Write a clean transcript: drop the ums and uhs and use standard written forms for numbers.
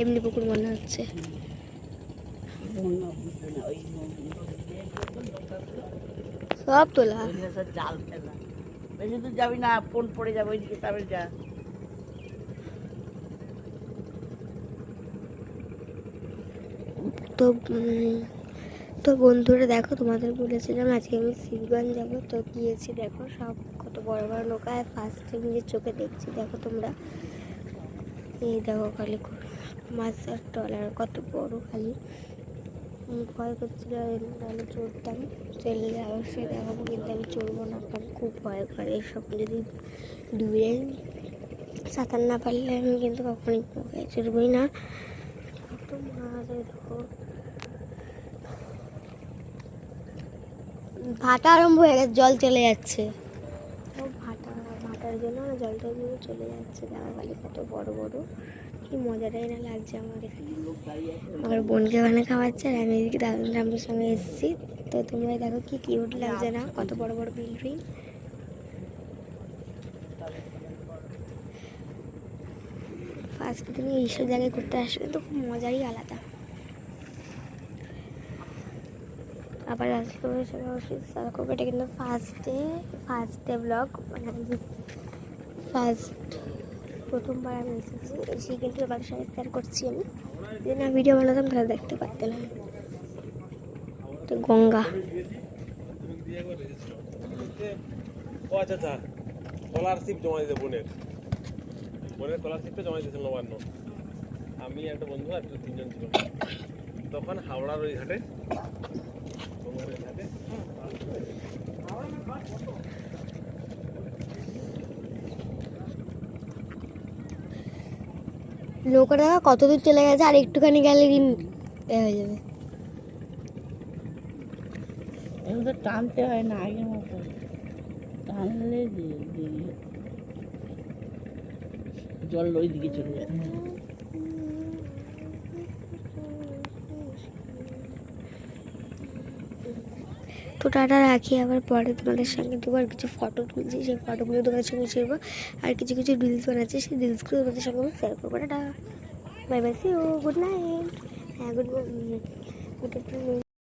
এমনি পুকুর মনে হচ্ছে। সব তোলা জাল ফেলা, বেশি দূর যাবি না, ফোন পড়ে যাবে ওইদিকে, তারপরে যা। তো তো বন্ধুরা দেখো, তোমাদের বলেছিলাম আজকে আমি শিবগঞ্জ যাবো, তো গিয়েছি। দেখো সব কত বড় বড় নৌকা, ফার্স্টে নিজের চোখে দেখছি। দেখো তোমরা, এই দেখো খালি মাছের ট্রলার কত বড়, খালি ভয় করছিল, নাহলে চড়তাম, চললে অবশ্যই দেখাবো, কিন্তু আমি চড়বো না, কারণ খুব ভয় করে এইসব। যদি ডুবে সাঁতার না পারলে আমি কিন্তু কখনই চড়বই না। কত মাছ, দেখো ভাটা আরম্ভ হয়ে গেছে, জল চলে যাচ্ছে। ভাটার জন্য জলটা দিয়ে চলে যাচ্ছে। দেখা গেলে কত বড় বড়, কি মজাটাই না লাগছে আমার এখানে। আমার বোনকে ওখানে খাওয়াচ্ছে আর আমি এদিকে দাদুর সঙ্গে এসেছি। তো তোমরা দেখো কি কিউট লাগছে না, কত বড় বড় বিল্ডিং। ফার্স্ট তুমি এইসব জায়গায় ঘুরতে আসলে তো খুব মজারই আলাদা। আবার আজকে অবশ্যই শেয়ার করবো, এটা কিন্তু ফার্স্টে ব্লগ, মানে প্রথমবার আমি এসেছি, এসে কিন্তু এবার সঙ্গে শেয়ার করছি। আমি যদি না ভিডিও বানাতাম তাহলে দেখতে পারতাম না। তো গঙ্গা, স্কলারশিপ জমা দিতে, বোনের স্কলারশিপটা জমা দিতেছিল নবান্ন। আমি একটা বন্ধু আর তিনজন ছিল, তখন হাওড়ার ওই ঘাটে নৌকাটা কত দূর চলে গেছে, আর একটুখানি গেলে হয়ে যাবে। এগুলো টানতে হয় না আগের মতো, টানলে জল ওই দিকে চলে যায়। তো টাটা রাখি, আবার পরে তোমাদের সঙ্গে দুবার কিছু ফটো তুলছি, সেই ফটোগুলো তোমাদের সঙ্গে শেয়ার, আর কিছু কিছু রিলস বানাচ্ছি, সেই রিলসগুলো তোমাদের সঙ্গে আমি শেয়ার করবো। Tata, bye bye, see you, good night. হ্যাঁ, গুড